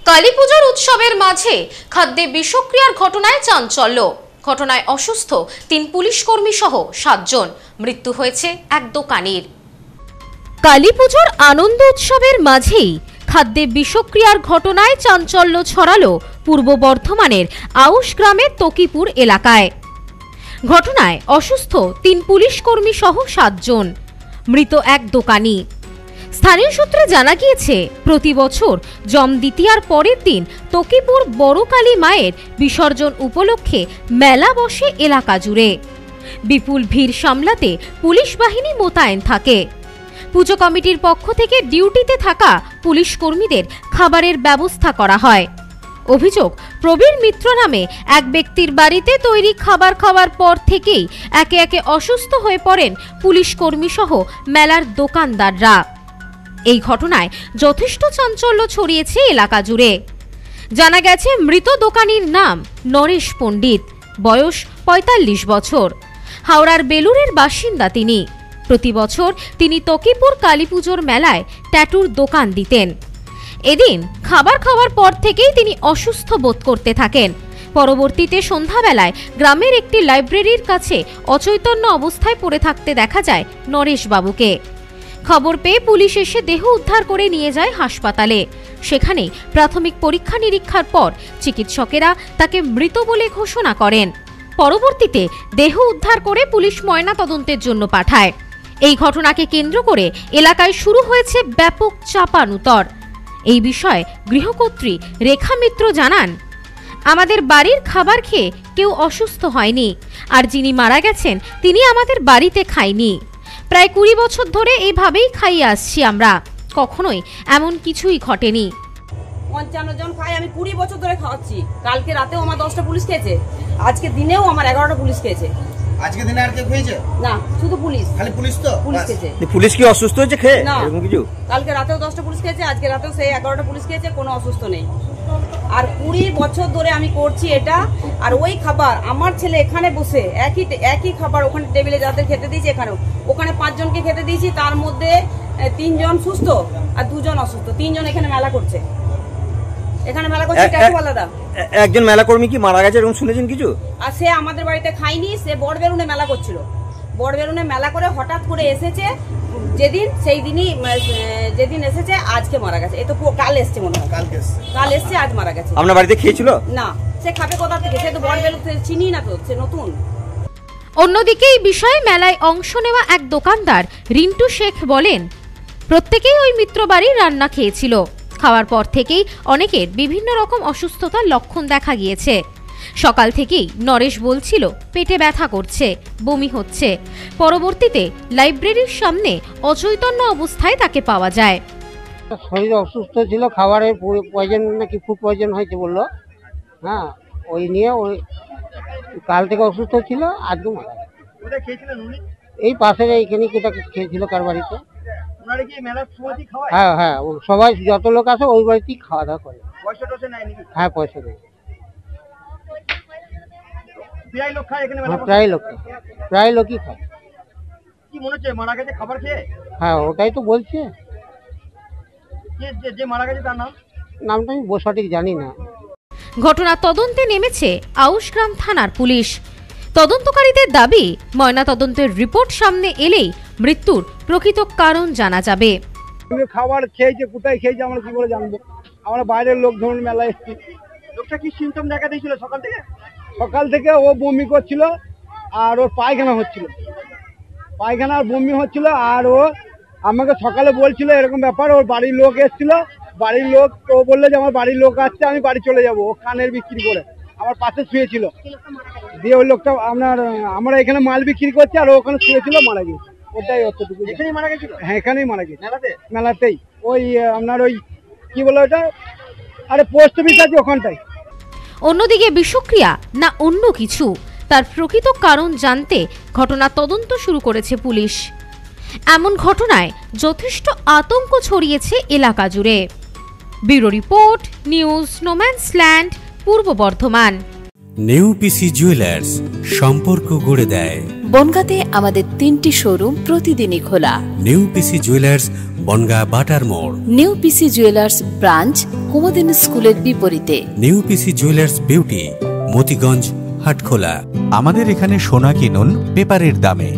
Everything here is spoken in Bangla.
কালীপুজোর উৎসবের মাঝে খাদ্যে বিষক্রিয়ার ঘটনায় চাঞ্চল্য। ঘটনায় অসুস্থ ৩ পুলিশ কর্মী সহ ৭ জন, মৃত্যু হয়েছে এক দোকানির। কালীপুজোর আনন্দ উৎসবের মাঝেই খাদ্যে বিষক্রিয়ার ঘটনায় চাঞ্চল্য ছড়ালো পূর্ব বর্ধমানের আউশ গ্রামের তকিপুর এলাকায়। ঘটনায় অসুস্থ ৩ পুলিশ কর্মী সহ ৭ জন, মৃত এক দোকানি। স্থানীয় সূত্রে জানা গিয়েছে, প্রতি বছর জম দ্বিতীয়ার পরের দিন তকিপুর বড় কালী মায়ের বিসর্জন উপলক্ষে মেলা বসে এলাকা জুড়ে। বিপুল ভিড় সামলাতে পুলিশ বাহিনী মোতায়েন থাকে। পুজো কমিটির পক্ষ থেকে ডিউটিতে থাকা পুলিশ কর্মীদের খাবারের ব্যবস্থা করা হয়। অভিযোগ, প্রবীর মিত্র নামে এক ব্যক্তির বাড়িতে তৈরি খাবার খাওয়ার পর থেকেই একে একে অসুস্থ হয়ে পড়েন পুলিশ কর্মী সহ মেলার দোকানদাররা। এই ঘটনায় যথেষ্ট চাঞ্চল্য ছড়িয়েছে এলাকা জুড়ে। জানা গেছে, মৃত দোকানির নাম নরেশ পণ্ডিত, বয়স ৪৫ বছর। হাওড়ার বেলুরের বাসিন্দা তিনি। প্রতি বছর তিনি তকিপুর কালীপুজোর মেলায় ট্যাটুর দোকান দিতেন। এদিন খাবার খাওয়ার পর থেকেই তিনি অসুস্থ বোধ করতে থাকেন। পরবর্তীতে সন্ধ্যাবেলায় গ্রামের একটি লাইব্রেরির কাছে অচৈতন্য অবস্থায় পড়ে থাকতে দেখা যায় নরেশ বাবুকে। খবর পেয়ে পুলিশ এসে দেহ উদ্ধার করে নিয়ে যায় হাসপাতালে। সেখানেই প্রাথমিক পরীক্ষা নিরীক্ষার পর চিকিৎসকেরা তাকে মৃত বলে ঘোষণা করেন। পরবর্তীতে দেহ উদ্ধার করে পুলিশ ময়না তদন্তের জন্য পাঠায়। এই ঘটনাকে কেন্দ্র করে এলাকায় শুরু হয়েছে ব্যাপক চাপানুতর। এই বিষয়ে গৃহকর্ত্রী রেখা মিত্র জানান, আমাদের বাড়ির খাবার খেয়ে কেউ অসুস্থ হয়নি, আর যিনি মারা গেছেন তিনি আমাদের বাড়িতে খায়নি। প্রায় ২০ বছর ধরে এইভাবেই খাইয়ে আসছি আমরা, কখনোই এমন কিছুই ঘটেনি। ৫৫ জন খাই, আমি ২০ বছর ধরে খাওয়াচ্ছি। কালকে রাতেও আমার 10টা পুলিশ খেয়েছে, আজকে দিনেও আমার 11টা পুলিশ খেয়েছে। আজকে দিনে আর কে খেয়েছে? না, শুধু পুলিশ। খালি পুলিশ তো পুলিশ খেয়েছে। পুলিশ কি অসুস্থ হয়েছে খেয়ে এরকম কিছু? কালকে রাতেও 10টা পুলিশ খেয়েছে, আজকে রাতেও সেই 11টা পুলিশ খেয়েছে, কোনো অসুস্থ নেই। আর ২০ বছর ধরে আমি করছি এটা। আর ওই খাবার আমার ছেলে এখানে বসে একই খাবার ওখানে টেবিলে যাদের খেতে দিয়েছি, এখানেও ওখানে ৫ জনকে খেতে দিয়েছি। তার মধ্যে 3 জন সুস্থ আর 2 জন অসুস্থ। 3 জন এখানে মেলা করছে, ট্যাটুওয়ালারা। একজন মেলা কর্মী কি মারা গেছে এরকম শুনেছেন কিছু? আর সে আমাদের বাড়িতে খায়নি, সে বড়বেলুনে মেলা করছিল। বড়বেলুনে মেলা করে হঠাৎ করে এসেছে সেই দিনই যেদিন এসেছে আজকে মারা গেছে। এই তো কাল এসছে মনে হয়, কাল এসছে, আজ মারা গেছে। আপনার বাড়িতে খেয়েছিল? না, সে খাবে কোথা থেকে? সে তো বড়বেলু চিনি না, তো সে নতুন। অন্যদিকে এই বিষয়ে মেলায় অংশ নেওয়া এক দোকানদার রিন্টু শেখ বলেন, প্রত্যেকেই ওই মিত্র বাড়ির রান্না খেয়েছিল। খাওয়ার পর থেকেই অনেকের বিভিন্ন রকম অসুস্থতার লক্ষণ দেখা গিয়েছে। সকাল থেকেই নরেশ বলছিল পেটে ব্যথা করছে, বমি হচ্ছে। পরবর্তীতে লাইব্রেরির সামনে অচৈতন্য অবস্থায় তাকে পাওয়া যায়। শরীর অসুস্থ ছিল, খাবারের পয়জন নাকি ফুড পয়জন হয়েছে বললো। হ্যাঁ, ওই নিয়ে ওই কাল থেকে অসুস্থ ছিল, আজকে মারা গেছে। এই পাশের এইখানে কোথাও খেয়েছিল কার বাড়িতে। হ্যাঁ হ্যাঁ, সবাই যত লোক আসে ওই বাড়িতেই খাওয়া দাওয়া করে। হ্যাঁ, পয়সা দেয়। প্রায় লোকই খায়। কি মনে হচ্ছে মারা গেছে খাবার খেয়ে? হ্যাঁ, ওটাই তো বলছে। যে মারা গেছে তার নামটা আমি সঠিক জানি না। ঘটনা তদন্তে নেমেছে আউশগ্রাম থানার পুলিশ। তদন্তকারীদের দাবি, ময়না তদন্তের রিপোর্ট সামনে এলেই মৃত্যুর প্রকৃত কারণ জানা যাবে। খাবার খেয়েছে, কোথায় খেয়েছে আমরা কি করে জানবো? আমরা বাইরের লোক ধরুন মেলায় এসেছি। লোকটা কি সিমটম দেখা দিয়েছিল সকাল থেকে? সকাল থেকে ও বমি করছিল আর ওর পায়খানা হচ্ছিল, পায়খানা আর বমি হচ্ছিল। আর ও আমাকে সকালে বলছিল এরকম ব্যাপার, ওর বাড়ির লোক এসেছিল। বাড়ির লোক ও বললো যে আমার বাড়ির লোক আসছে, আমি বাড়ি চলে যাবো। ও কানের বিক্রি করে আমার পাশে শুয়েছিল। দিয়ে ওই লোকটা আমরা এখানে মাল বিক্রি করছি আর ওখানে শুয়েছিল, মারা গেছে। ওটাই অতটুকু। এখানেই মারা গেছিল? হ্যাঁ, এখানেই মারা গেছে, মেলাতেই। ওই আপনার ওই কি বলে ওটা, আরে পোস্ট অফিস আছে ওখানটায়। অন্যদিকে বিষক্রিয়া না অন্য কিছু, তার প্রকৃত কারণ জানতে ঘটনা তদন্ত শুরু করেছে পুলিশ। এমন ঘটনায় যথেষ্ট আতঙ্ক ছড়িয়েছে এলাকা জুড়ে। ব্যুরো রিপোর্ট, নিউজ নোম্যান্সল্যান্ড, পূর্ব বর্ধমান। নিউ পিসি জুয়েলার্স, সম্পর্ক গড়ে দেয়। বনগাঁতে আমাদের 3টি শোরুম প্রতিদিনই খোলা। নিউ পিসি জুয়েলার্স, বনগাঁ বাটার মোড়। New PC jewellers branch, Kumudini স্কুলের বিপরীতে। New PC jewellers beauty, Motiganj, Hatkhola. আমাদের এখানে সোনা কিনুন পেপারের দামে।